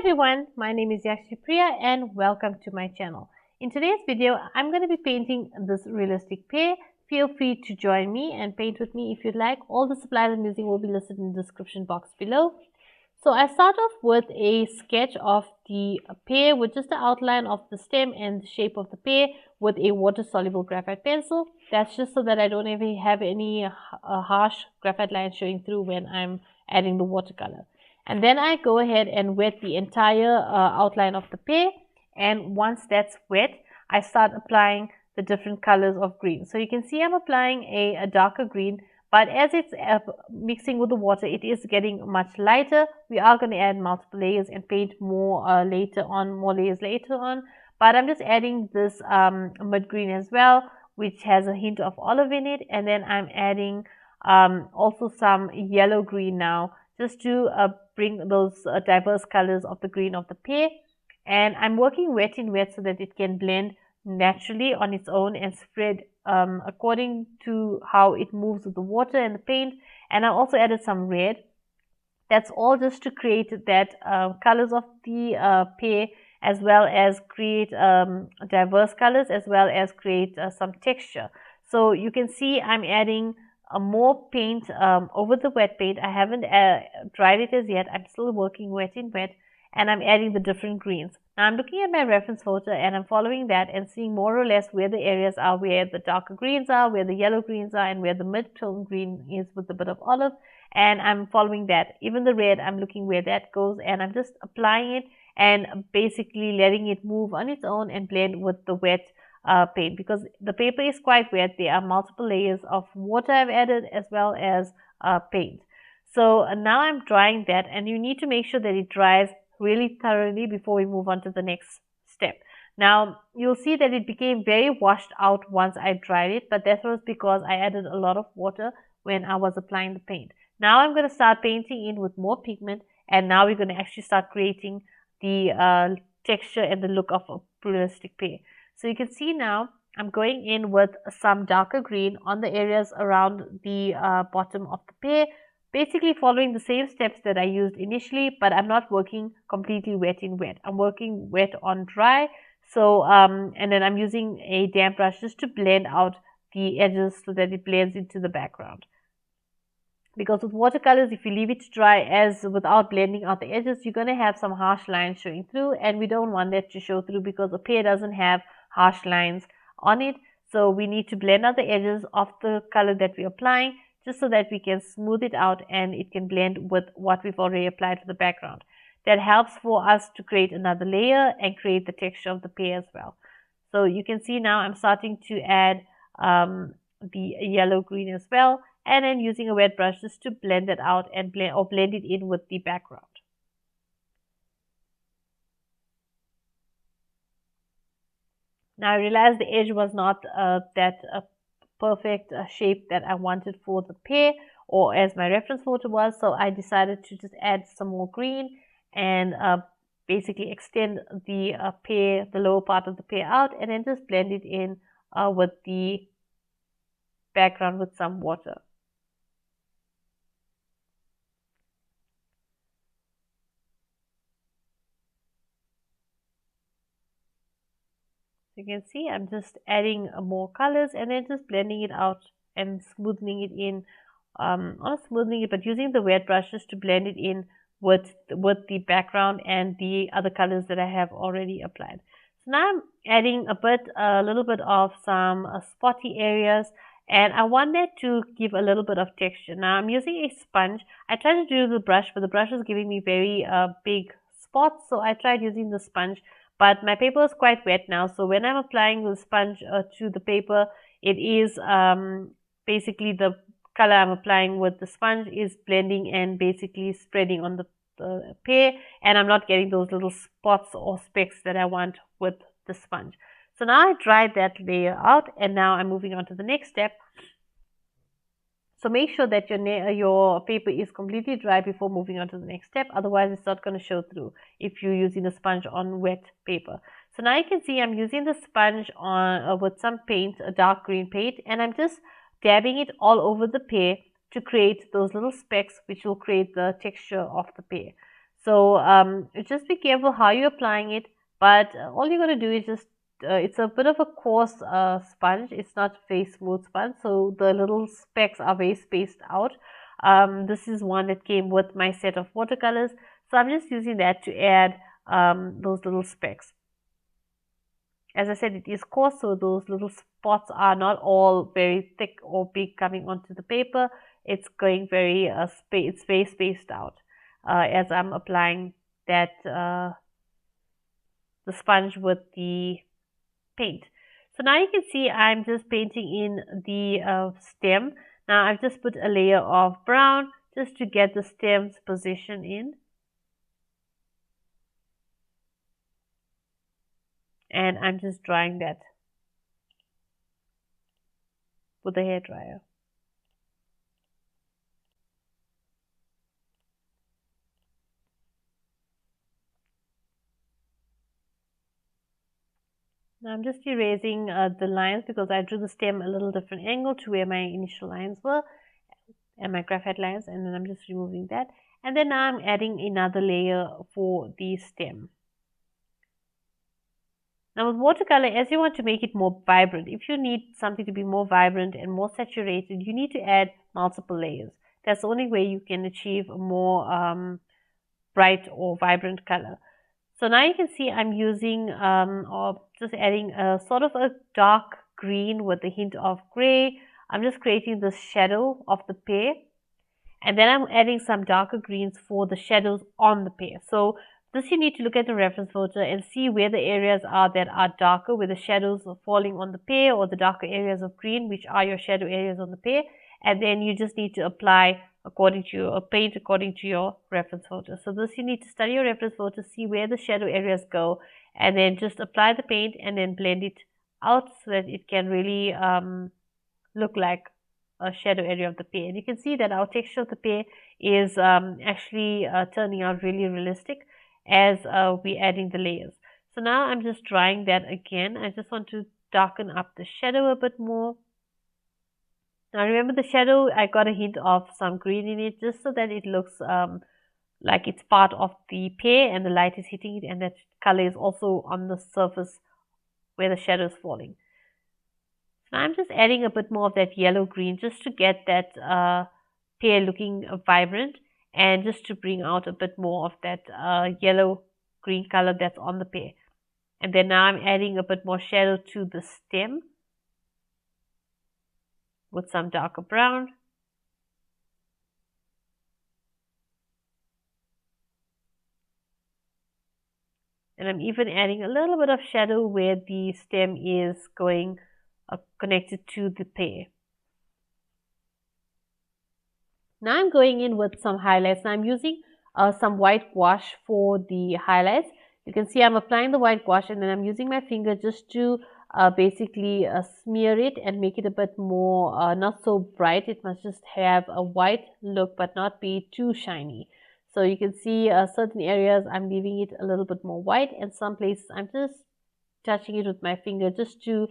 everyone, my name is Pear and welcome to my channel. In today's video, I'm going to be painting this realistic pear. Feel free to join me and paint with me if you'd like. All the supplies I'm using will be listed in the description box below. So I start off with a sketch of the pear with just the outline of the stem and the shape of the pear with a water-soluble graphite pencil. That's just so that I don't ever have any harsh graphite lines showing through when I'm adding the watercolor. And then I go ahead and wet the entire outline of the pear. And once that's wet, I start applying the different colors of green. So you can see I'm applying a darker green, but as it's mixing with the water, it is getting much lighter. We are going to add multiple layers and paint more more layers later on. But I'm just adding this mud green as well, which has a hint of olive in it. And then I'm adding also some yellow green now, just to bring those diverse colors of the green of the pear. And I'm working wet in wet so that it can blend naturally on its own and spread according to how it moves with the water and the paint. And I also added some red. That's all just to create that colors of the pear, as well as create diverse colors, as well as create some texture. So you can see I'm adding more paint over the wet paint. I haven't dried it as yet. I'm still working wet in wet, and I'm adding the different greens. Now I'm looking at my reference photo and I'm following that and seeing more or less where the areas are where the darker greens are, where the yellow greens are, and where the mid-tone green is with a bit of olive. And I'm following that. Even the red, I'm looking where that goes, and I'm just applying it and basically letting it move on its own and blend with the wet paint, because the paper is quite wet. There are multiple layers of water I've added, as well as paint. So now I'm drying that, and you need to make sure that it dries really thoroughly before we move on to the next step. Now you'll see that it became very washed out once I dried it, but that was because I added a lot of water when I was applying the paint. Now I'm going to start painting in with more pigment, and now we're going to actually start creating the texture and the look of a realistic pear. So you can see now I'm going in with some darker green on the areas around the bottom of the pear, basically following the same steps that I used initially, but I'm not working completely wet in wet. I'm working wet on dry. So and then I'm using a damp brush just to blend out the edges so that it blends into the background. Because with watercolors, if you leave it to dry as without blending out the edges, you're going to have some harsh lines showing through, and we don't want that to show through because the pear doesn't have harsh lines on it. So we need to blend out the edges of the color that we're applying, just so that we can smooth it out and it can blend with what we've already applied to the background. That helps for us to create another layer and create the texture of the pear as well. So you can see now I'm starting to add the yellow green as well, and then using a wet brush just to blend it out and blend it in with the background. Now I realized the edge was not that perfect shape that I wanted for the pear, or as my reference photo was, so I decided to just add some more green and basically extend the pear, the lower part of the pear out, and then just blend it in with the background with some water. You can see I'm just adding more colors and then just blending it out and smoothing it in, not smoothing it, but using the wet brush just to blend it in with the background and the other colors that I have already applied. So now I'm adding a little bit of some spotty areas, and I want that to give a little bit of texture. Now I'm using a sponge. I tried to do the brush, but the brush was giving me very big spots, so I tried using the sponge. But my paper is quite wet now, so when I'm applying the sponge to the paper, it is basically the color I'm applying with the sponge is blending and basically spreading on the pear, and I'm not getting those little spots or specks that I want with the sponge. So now I dried that layer out, and now I'm moving on to the next step. So make sure that your paper is completely dry before moving on to the next step. Otherwise, it's not going to show through if you're using a sponge on wet paper. So now you can see I'm using the sponge on with some paint, a dark green paint, and I'm just dabbing it all over the pear to create those little specks which will create the texture of the pear. So just be careful how you're applying it, but all you're going to do is just it's a bit of a coarse sponge. It's not very smooth sponge, so the little specks are very spaced out. This is one that came with my set of watercolors, so I'm just using that to add those little specks. As I said, it is coarse, so those little spots are not all very thick or big coming onto the paper. It's going very it's very spaced out as I'm applying that the sponge with the paint. So now you can see I'm just painting in the stem. Now I've just put a layer of brown just to get the stem's position in. And I'm just drying that with a hairdryer. Now I'm just erasing the lines because I drew the stem a little different angle to where my initial lines were and my graphite lines, and then I'm just removing that. And then now I'm adding another layer for the stem. Now with watercolor, as you want to make it more vibrant, if you need something to be more vibrant and more saturated, you need to add multiple layers. That's the only way you can achieve a more bright or vibrant color. So now you can see I'm using or just adding a sort of a dark green with a hint of gray. I'm just creating the shadow of the pear, and then I'm adding some darker greens for the shadows on the pear. So this you need to look at the reference photo and see where the areas are that are darker, where the shadows are falling on the pear, or the darker areas of green, which are your shadow areas on the pear. And then you just need to apply according to your paint according to your reference photo. So this you need to study your reference photo, see where the shadow areas go, and then just apply the paint and then blend it out so that it can really look like a shadow area of the pear. And you can see that our texture of the pear is actually turning out really realistic as we're adding the layers. So now I'm just drying that again. I just want to darken up the shadow a bit more. Now remember the shadow, I got a hint of some green in it just so that it looks like it's part of the pear and the light is hitting it, and that color is also on the surface where the shadow is falling. So I'm just adding a bit more of that yellow green just to get that pear looking vibrant, and just to bring out a bit more of that yellow green color that's on the pear. And then now I'm adding a bit more shadow to the stem with some darker brown. And I'm even adding a little bit of shadow where the stem is going connected to the pear. Now I'm going in with some highlights. Now I'm using some white gouache for the highlights. You can see I'm applying the white gouache, and then I'm using my finger just to basically smear it and make it a bit more not so bright. It must just have a white look but not be too shiny. So you can see certain areas I'm leaving it a little bit more white, and some places I'm just touching it with my finger just to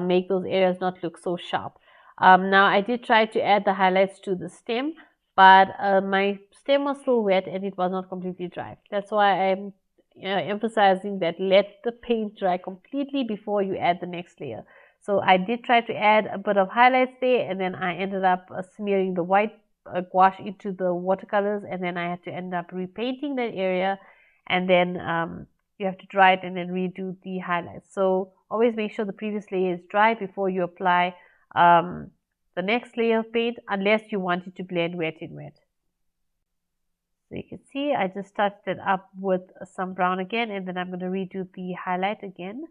make those areas not look so sharp. Now I did try to add the highlights to the stem, but my stem was still wet and it was not completely dry. That's why I'm emphasizing that let the paint dry completely before you add the next layer. So I did try to add a bit of highlights there, and then I ended up smearing the white gouache into the watercolors, and then I had to end up repainting that area, and then you have to dry it and then redo the highlights. So always make sure the previous layer is dry before you apply the next layer of paint, unless you want it to blend wet in wet. So you can see I just touched it up with some brown again, and then I'm going to redo the highlight again.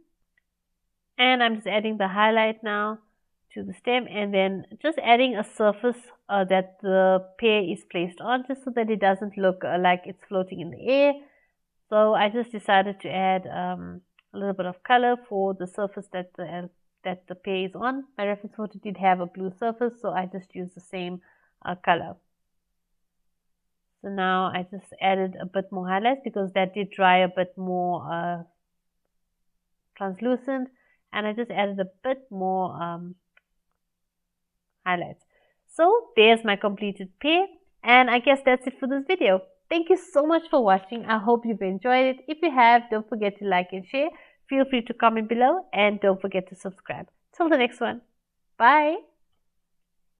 And I'm just adding the highlight now to the stem, and then just adding a surface that the pear is placed on, just so that it doesn't look like it's floating in the air. So I just decided to add a little bit of color for the surface that the pear is on. My reference photo did have a blue surface, so I just used the same color. So now I just added a bit more highlights because that did dry a bit more translucent, and I just added a bit more highlights. So there's my completed pear, and I guess that's it for this video. Thank you so much for watching. I hope you've enjoyed it. If you have, don't forget to like and share. Feel free to comment below and don't forget to subscribe. Till the next one. Bye.